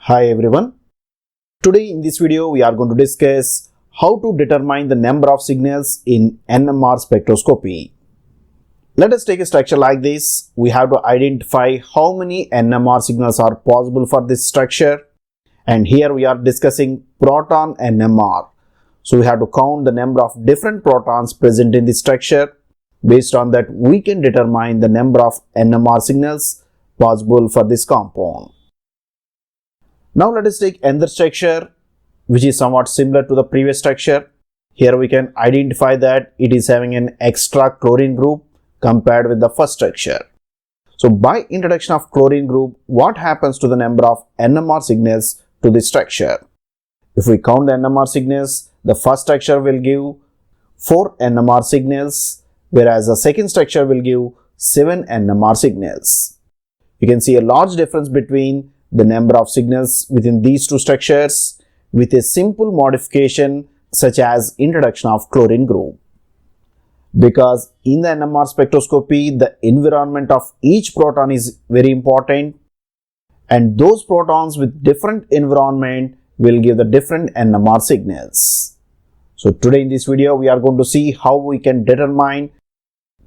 Hi everyone. Today in this video we are going to discuss how to determine the number of signals in NMR spectroscopy. Let us take a structure like this. We have to identify how many NMR signals are possible for this structure, and here we are discussing proton NMR. So we have to count the number of different protons present in this structure. Based on that, we can determine the number of NMR signals possible for this compound. Now let us take another structure which is somewhat similar to the previous structure. Here we can identify that it is having an extra chlorine group compared with the first structure. So by introduction of chlorine group, what happens to the number of NMR signals to this structure? If we count the NMR signals, the first structure will give 4 NMR signals, whereas the second structure will give 7 NMR signals. You can see a large difference between the number of signals within these two structures with a simple modification such as introduction of chlorine group. Because in the NMR spectroscopy, the environment of each proton is very important, and those protons with different environment will give the different NMR signals. So today in this video we are going to see how we can determine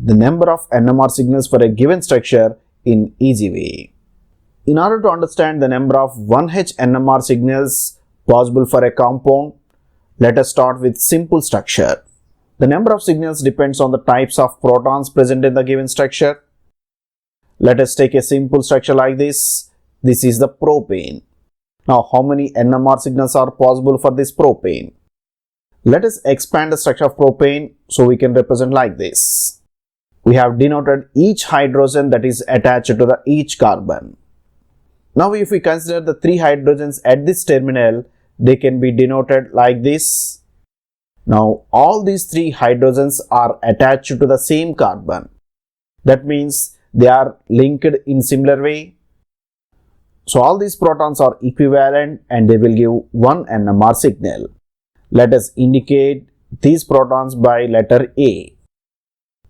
the number of NMR signals for a given structure in easy way. In order to understand the number of 1H NMR signals possible for a compound, let us start with simple structure. The number of signals depends on the types of protons present in the given structure. Let us take a simple structure like this. This is the propane. Now, how many NMR signals are possible for this propane? Let us expand the structure of propane so we can represent like this. We have denoted each hydrogen that is attached to each carbon. Now if we consider the 3 hydrogens at this terminal, they can be denoted like this. Now all these 3 hydrogens are attached to the same carbon. That means they are linked in similar way. So all these protons are equivalent and they will give 1 NMR signal. Let us indicate these protons by letter A.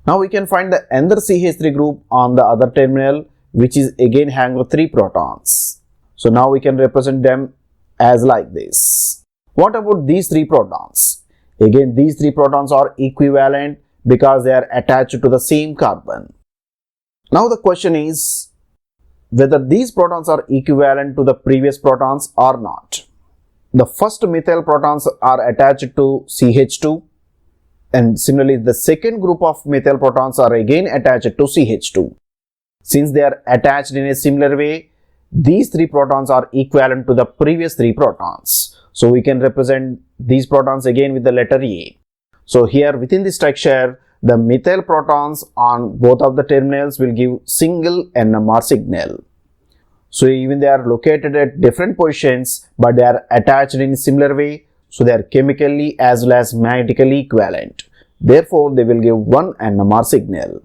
Now we can find the another CH3 group on the other terminal, which is again having 3 protons. So now we can represent them as like this. What about these 3 protons? Again, these 3 protons are equivalent because they are attached to the same carbon. Now the question is whether these protons are equivalent to the previous protons or not. The first methyl protons are attached to CH2, and similarly the second group of methyl protons are again attached to CH2. Since they are attached in a similar way, these 3 protons are equivalent to the previous 3 protons. So we can represent these protons again with the letter A. So here within the structure, the methyl protons on both of the terminals will give single NMR signal. So even they are located at different positions, but they are attached in a similar way. So they are chemically as well as magnetically equivalent. Therefore, they will give 1 NMR signal.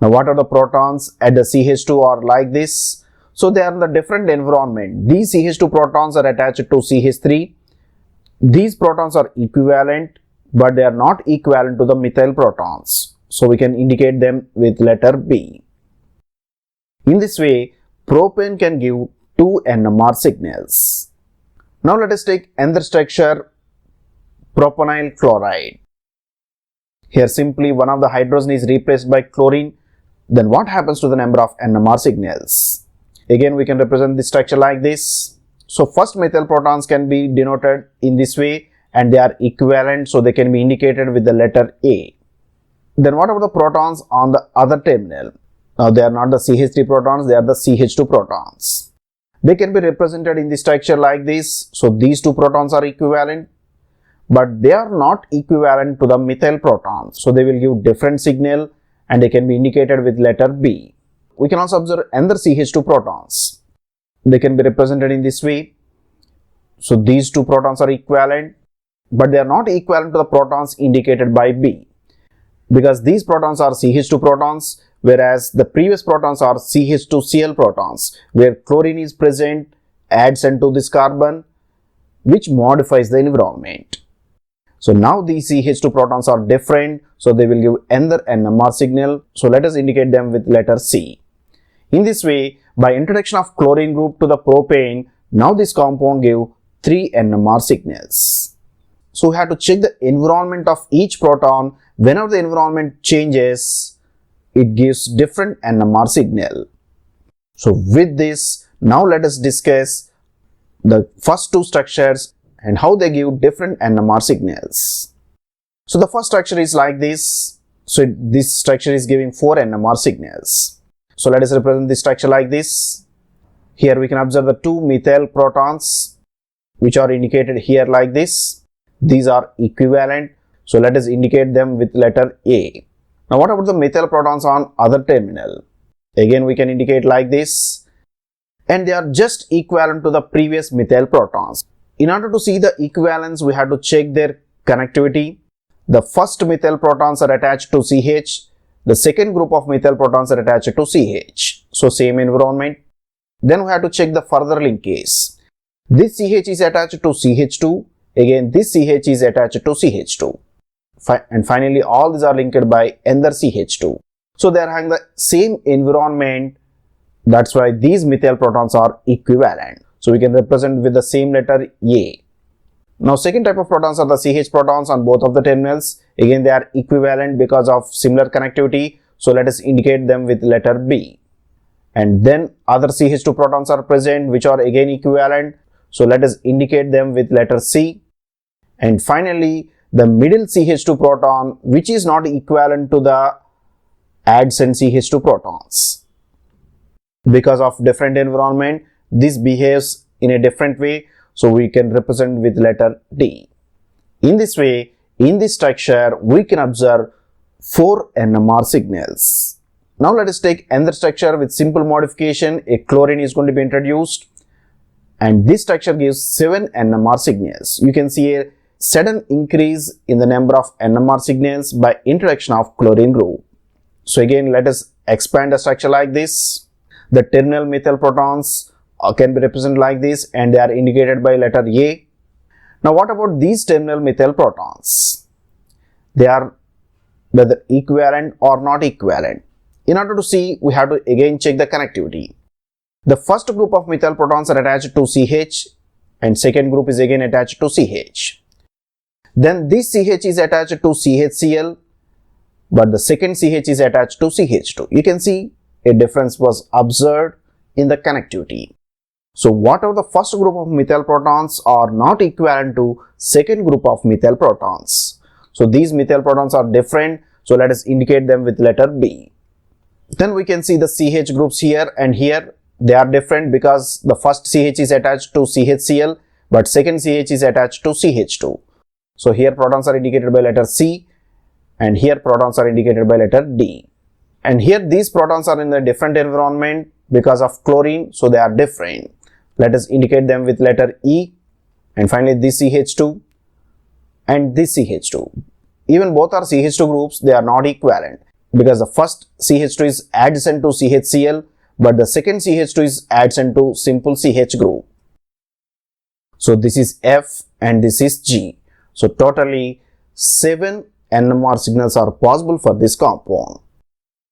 Now what are the protons at the CH2 are like this? So they are in the different environment. These CH2 protons are attached to CH3. These protons are equivalent, but they are not equivalent to the methyl protons. So we can indicate them with letter B. In this way, propane can give 2 NMR signals. Now let us take another structure, propanyl chloride. Here simply one of the hydrogen is replaced by chlorine. Then what happens to the number of NMR signals? Again we can represent this structure like this. So first methyl protons can be denoted in this way and they are equivalent, so they can be indicated with the letter A. Then what about the protons on the other terminal? Now they are not the CH3 protons, they are the CH2 protons. They can be represented in the structure like this. So these 2 protons are equivalent, but they are not equivalent to the methyl protons. So they will give different signal and they can be indicated with letter B. We can also observe another CH2 protons. They can be represented in this way. So these 2 protons are equivalent, but they are not equivalent to the protons indicated by B. Because these protons are CH2 protons, whereas the previous protons are CH2Cl protons, where chlorine is present, adds into this carbon, which modifies the environment. So now these CH2 protons are different, so they will give another NMR signal. So let us indicate them with letter C. In this way, by introduction of chlorine group to the propane, Now this compound gave 3 NMR signals. So we have to check the environment of each proton. Whenever the environment changes, it gives different NMR signal. So with this, now let us discuss the first two structures and how they give different NMR signals. So the first structure is like this. So this structure is giving 4 NMR signals. So let us represent this structure like this. Here we can observe the 2 methyl protons which are indicated here like this. These are equivalent. So let us indicate them with letter A. Now what about the methyl protons on other terminal? Again we can indicate like this. And they are just equivalent to the previous methyl protons. In order to see the equivalence, we have to check their connectivity. The first methyl protons are attached to CH. The second group of methyl protons are attached to CH. So same environment. Then we have to check the further linkage. This CH is attached to CH2. Again this CH is attached to CH2. And finally all these are linked by another CH2. So they are having the same environment. That's why these methyl protons are equivalent. So we can represent with the same letter A. Now second type of protons are the CH protons on both of the terminals. Again they are equivalent because of similar connectivity. So let us indicate them with letter B. And then other CH2 protons are present which are again equivalent. So let us indicate them with letter C. And finally the middle CH2 proton which is not equivalent to the adjacent CH2 protons. Because of different environment, this behaves in a different way. So we can represent with letter D. In this way, in this structure, we can observe 4 NMR signals. Now let us take another structure with simple modification. A chlorine is going to be introduced. And this structure gives 7 NMR signals. You can see a sudden increase in the number of NMR signals by introduction of chlorine group. So again, let us expand the structure like this. The terminal methyl protons can be represented like this and they are indicated by letter A. Now what about these terminal methyl protons? They are whether equivalent or not equivalent. In order to see, we have to again check the connectivity. The first group of methyl protons are attached to CH and second group is again attached to CH. Then this CH is attached to CHCl, but the second CH is attached to CH2. You can see a difference was observed in the connectivity. So whatever the first group of methyl protons are not equivalent to second group of methyl protons. So these methyl protons are different. So let us indicate them with letter B. Then we can see the CH groups here and here. They are different because the first CH is attached to CHCl, but second CH is attached to CH2. So here protons are indicated by letter C and here protons are indicated by letter D. And here these protons are in a different environment because of chlorine, so they are different. Let us indicate them with letter E. And finally this CH2 and this CH2. Even both are CH2 groups, they are not equivalent because the first CH2 is adjacent to CHCl, but the second CH2 is adjacent to simple CH group. So this is F and this is G. So totally 7 NMR signals are possible for this compound.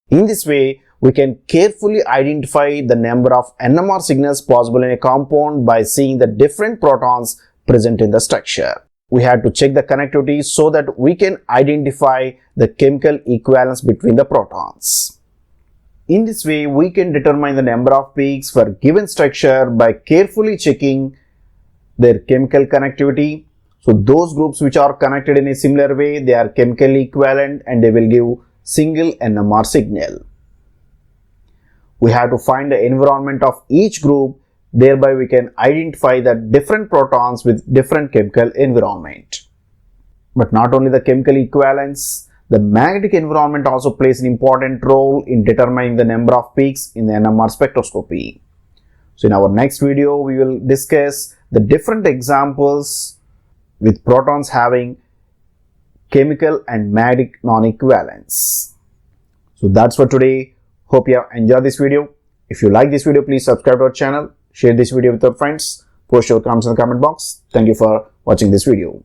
In this way, we can carefully identify the number of NMR signals possible in a compound by seeing the different protons present in the structure. We have to check the connectivity so that we can identify the chemical equivalence between the protons. In this way, we can determine the number of peaks for given structure by carefully checking their chemical connectivity. So those groups which are connected in a similar way, they are chemically equivalent and they will give single NMR signal. We have to find the environment of each group, thereby we can identify the different protons with different chemical environment. But not only the chemical equivalence, the magnetic environment also plays an important role in determining the number of peaks in the NMR spectroscopy. So in our next video, we will discuss the different examples with protons having chemical and magnetic non-equivalence. So that's for today. Hope you have enjoyed this video. If you like this video, please subscribe to our channel, share this video with your friends, post your comments in the comment box. Thank you for watching this video.